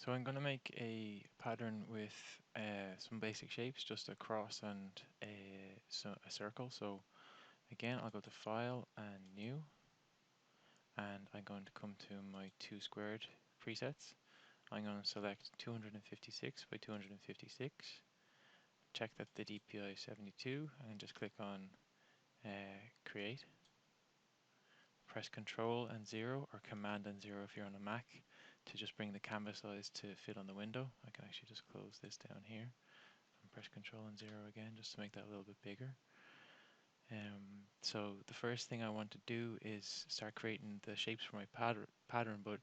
So I'm going to make a pattern with some basic shapes, just a cross and a circle. So again, I'll go to File and New, and I'm going to come to my 2 squared presets. I'm going to select 256 by 256, check that the DPI is 72, and just click on Create. Press Control and 0 or Command and 0 if you're on a Mac to just bring the canvas size to fit on the window. I can actually just close this down here and press Control and 0 again just to make that a little bit bigger. So the first thing I want to do is start creating the shapes for my pattern, but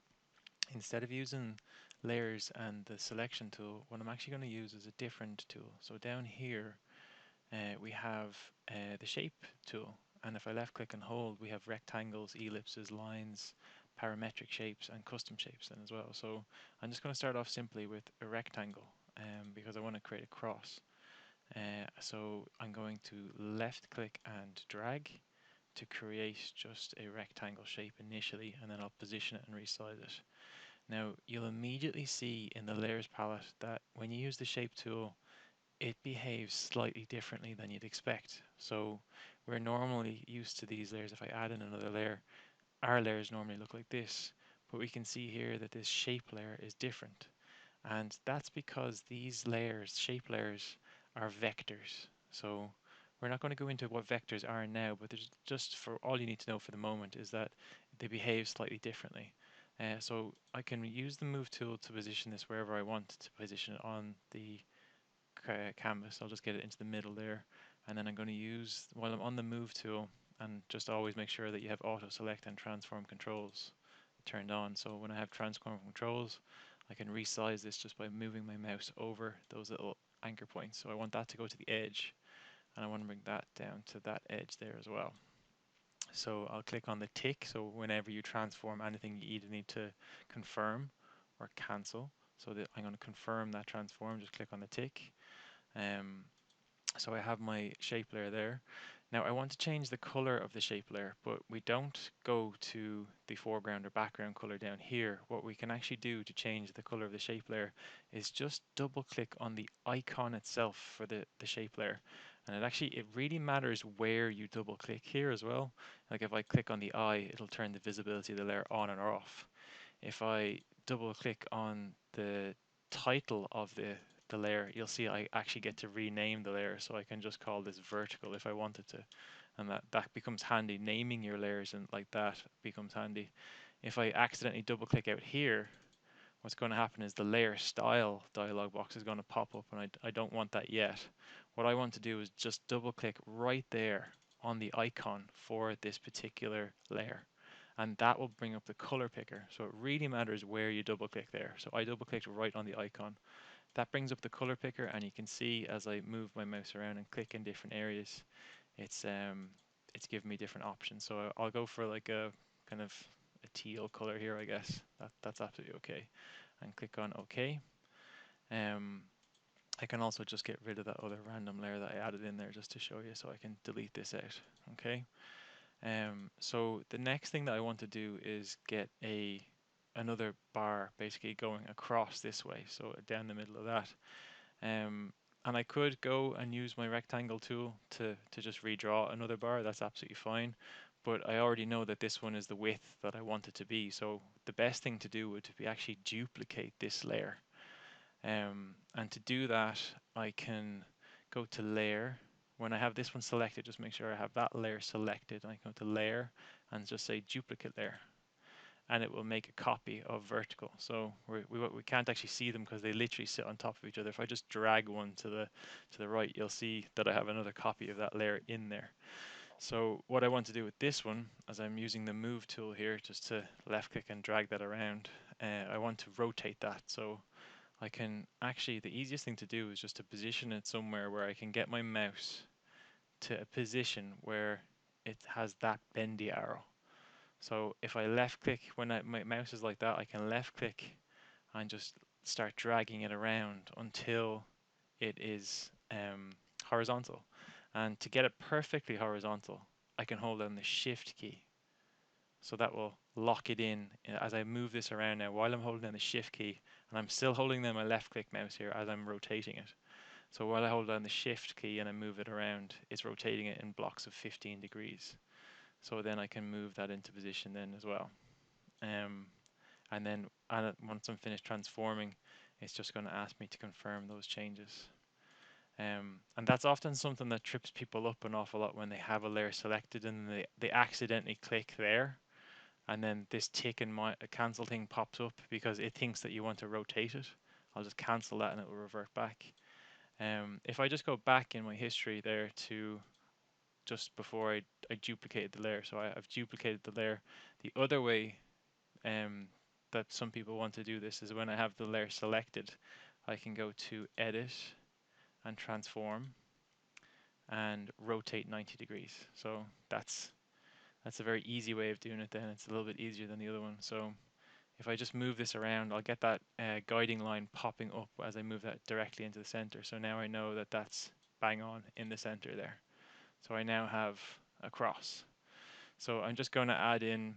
instead of using layers and the selection tool, what I'm actually going to use is a different tool. So down here we have the shape tool, and if I left click and hold, we have rectangles, ellipses, lines, parametric shapes, and custom shapes then as well. So I'm just going to start off simply with a rectangle because I want to create a cross. So I'm going to left click and drag to create just a rectangle shape initially, and then I'll position it and resize it. Now you'll immediately see in the layers palette that when you use the shape tool, it behaves slightly differently than you'd expect. So we're normally used to these layers. If I add in another layer, our layers normally look like this, but we can see here that this shape layer is different. And that's because these layers, shape layers, are vectors. So we're not going to go into what vectors are now, but there's just for all you need to know for the moment is that they behave slightly differently. So I can use the move tool to position this wherever I want to position it on the canvas. I'll just get it into the middle there, and then I'm going to use, while I'm on the move tool, and just always make sure that you have auto select and transform controls turned on. So when I have transform controls, I can resize this just by moving my mouse over those little anchor points. So I want that to go to the edge, and I want to bring that down to that edge there as well. So I'll click on the tick. So whenever you transform anything, you either need to confirm or cancel. So that I'm going to confirm that transform, just click on the tick. Um, so I have my shape layer there. Now I want to change the color of the shape layer, but we don't go to the foreground or background color down here. What we can actually do to change the color of the shape layer is just double click on the icon itself for the shape layer. And it really matters where you double click here as well. Like if I click on the eye, it'll turn the visibility of the layer on or off. If I double click on the title of the layer, you'll see I actually get to rename the layer, so I can just call this vertical if I wanted to, and that becomes handy. Naming your layers and like that becomes handy. If I accidentally double click out here, what's going to happen is the layer style dialog box is going to pop up, and I don't want that yet. What I want to do is just double click right there on the icon for this particular layer, and that will bring up the color picker. So it really matters where you double click there. So I double clicked right on the icon. That brings up the color picker, and you can see as I move my mouse around and click in different areas, it's giving me different options. So I'll go for like a kind of a teal color here, I guess. That's absolutely okay. And click on OK. Um, I can also just get rid of that other random layer that I added in there just to show you, so I can delete this out. Okay. So the next thing that I want to do is get another bar basically going across this way, so down the middle of that. And I could go and use my rectangle tool to just redraw another bar. That's absolutely fine. But I already know that this one is the width that I want it to be. So the best thing to do would be actually duplicate this layer. And to do that, I can go to layer. When I have this one selected, just make sure I have that layer selected. And I go to layer and just say duplicate layer, and it will make a copy of vertical. So we can't actually see them because they literally sit on top of each other. If I just drag one to the right, you'll see that I have another copy of that layer in there. So what I want to do with this one, as I'm using the move tool here just to left click and drag that around, I want to rotate that. So I can actually, the easiest thing to do is just to position it somewhere where I can get my mouse to a position where it has that bendy arrow. So if I left click, when my mouse is like that, I can left click and just start dragging it around until it is horizontal. And to get it perfectly horizontal, I can hold down the shift key. So that will lock it in as I move this around now while I'm holding down the shift key, and I'm still holding down my left click mouse here as I'm rotating it. So while I hold down the shift key and I move it around, it's rotating it in blocks of 15 degrees. So then I can move that into position then as well. And then once I'm finished transforming, it's just going to ask me to confirm those changes. And that's often something that trips people up an awful lot when they have a layer selected and they accidentally click there, and then this tick and cancel thing pops up because it thinks that you want to rotate it. I'll just cancel that and it will revert back. If I just go back in my history there to just before I duplicated the layer, so I've duplicated the layer. The other way that some people want to do this is when I have the layer selected, I can go to Edit and Transform and rotate 90 degrees. So that's a very easy way of doing it then. It's a little bit easier than the other one. So if I just move this around, I'll get that guiding line popping up as I move that directly into the center. So now I know that that's bang on in the center there. So I now have a cross. So I'm just going to add in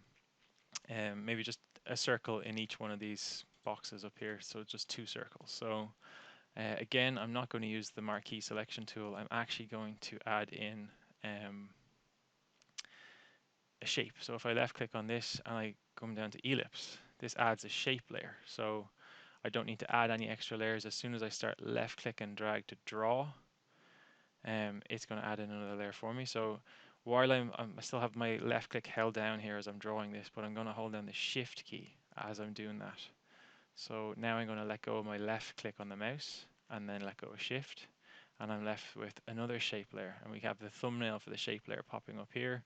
maybe just a circle in each one of these boxes up here. So just 2 circles. So again, I'm not going to use the marquee selection tool. I'm actually going to add in a shape. So if I left click on this and I come down to ellipse, this adds a shape layer. So I don't need to add any extra layers. As soon as I start left click and drag to draw, it's going to add in another layer for me. So while I still have my left click held down here as I'm drawing this, but I'm going to hold down the shift key as I'm doing that. So now I'm going to let go of my left click on the mouse and then let go of shift, and I'm left with another shape layer, and we have the thumbnail for the shape layer popping up here.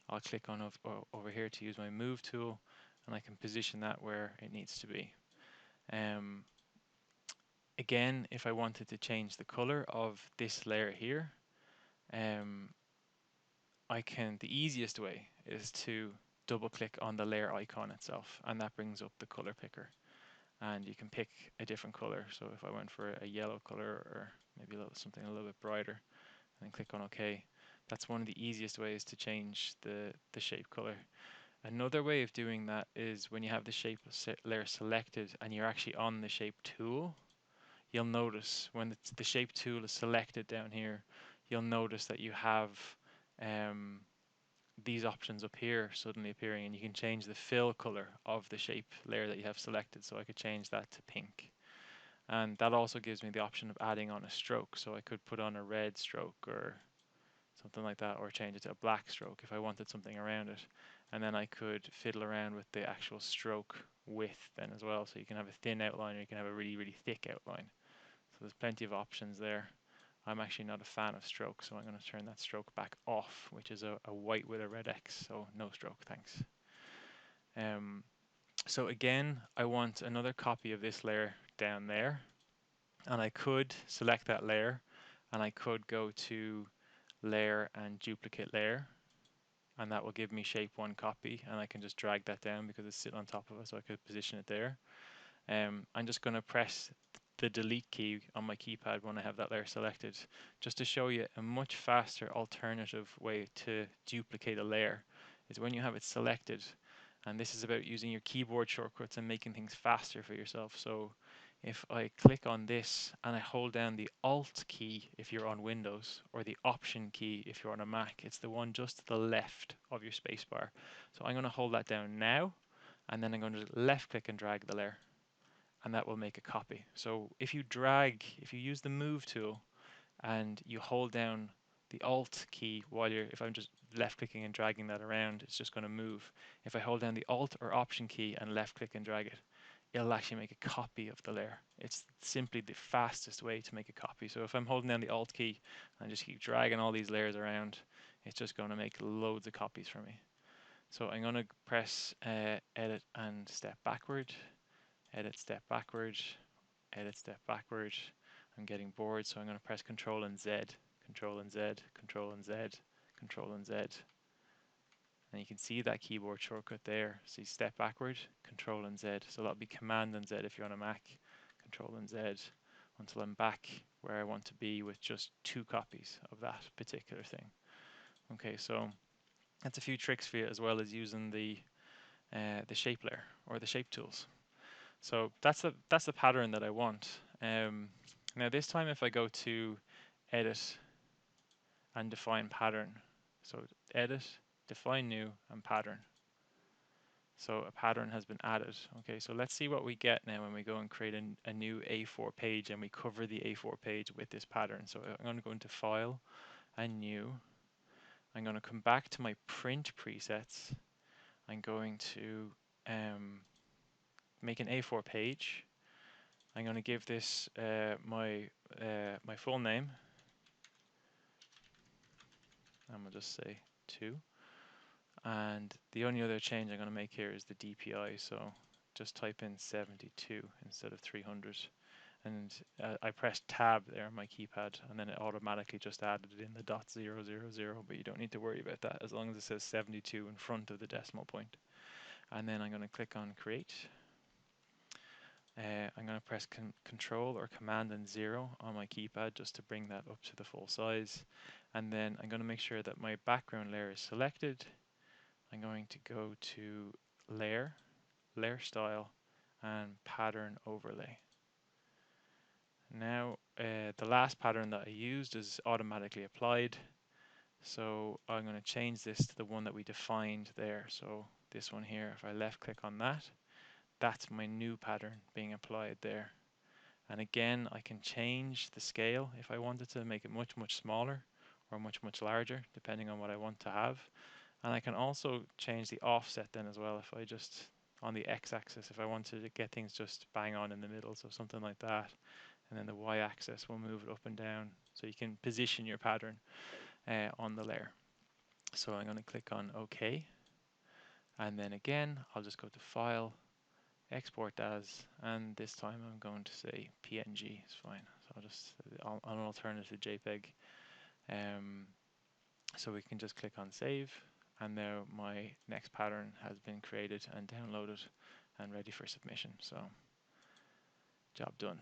I'll click on over here to use my move tool, and I can position that where it needs to be. Again, if I wanted to change the color of this layer here, the easiest way is to double click on the layer icon itself, and that brings up the color picker. And you can pick a different color. So if I went for a yellow color or maybe something a little bit brighter, and click on OK, that's one of the easiest ways to change the shape color. Another way of doing that is when you have the shape layer selected and you're actually on the shape tool, you'll notice when the shape tool is selected down here, you'll notice that you have these options up here suddenly appearing, and you can change the fill color of the shape layer that you have selected. So I could change that to pink, and that also gives me the option of adding on a stroke. So I could put on a red stroke or something like that, or change it to a black stroke if I wanted something around it. And then I could fiddle around with the actual stroke width then as well. So you can have a thin outline or you can have a really, really thick outline. So there's plenty of options there. I'm actually not a fan of stroke, so I'm going to turn that stroke back off, which is a white with a red X, so no stroke, thanks. So again, I want another copy of this layer down there, and I could select that layer, and I could go to layer and duplicate layer, and that will give me shape 1 copy, and I can just drag that down because it's sitting on top of it, so I could position it there. I'm just going to press the delete key on my keypad when I have that layer selected, just to show you a much faster alternative way to duplicate a layer is when you have it selected. And this is about using your keyboard shortcuts and making things faster for yourself. So if I click on this and I hold down the Alt key if you're on Windows, or the Option key if you're on a Mac, it's the one just to the left of your spacebar. So I'm going to hold that down now, and then I'm going to left click and drag the layer, and that will make a copy. So if you use the move tool and you hold down the Alt key if I'm just left clicking and dragging that around, it's just going to move. If I hold down the Alt or Option key and left click and drag it, it'll actually make a copy of the layer. It's simply the fastest way to make a copy. So if I'm holding down the Alt key and just keep dragging all these layers around, it's just going to make loads of copies for me. So I'm going to press Edit and step backward. Edit, step backward, edit, step backward. I'm getting bored, so I'm going to press Control and Z, Control and Z, Control and Z, Control and Z. And you can see that keyboard shortcut there. So you step backward, Control and Z. So that'll be Command and Z if you're on a Mac, Control and Z, until I'm back where I want to be with just 2 copies of that particular thing. Okay, so that's a few tricks for you, as well as using the the shape layer or the shape tools. So that's the pattern that I want. Now this time if I go to edit and define pattern, so edit, define new, and pattern. So a pattern has been added. Okay, so let's see what we get now when we go and create a new A4 page and we cover the A4 page with this pattern. So I'm going to go into File and New. I'm going to come back to my print presets. I'm going to make an A4 page. I'm going to give this my full name. I'm going to just say 2. And the only other change I'm going to make here is the DPI. So just type in 72 instead of 300. And I pressed tab there on my keypad, and then it automatically just added in the .000, but you don't need to worry about that as long as it says 72 in front of the decimal point. And then I'm going to click on create. I'm going to press control or command and 0 on my keypad just to bring that up to the full size. And then I'm going to make sure that my background layer is selected. I'm going to go to layer, layer style, and pattern overlay. Now the last pattern that I used is automatically applied, so I'm going to change this to the one that we defined there. So this one here, if I left click on that, that's my new pattern being applied there. And again, I can change the scale if I wanted to make it much smaller or much larger, depending on what I want to have. And I can also change the offset then as well, if I just on the x-axis, if I wanted to get things just bang on in the middle, so something like that. And then the y-axis will move it up and down, so you can position your pattern on the layer. So I'm going to click on OK, and then again I'll just go to File, Export As, and this time I'm going to say PNG is fine. So I'll just on an alternative JPEG. So we can just click on Save, and now my next pattern has been created and downloaded and ready for submission. So job done.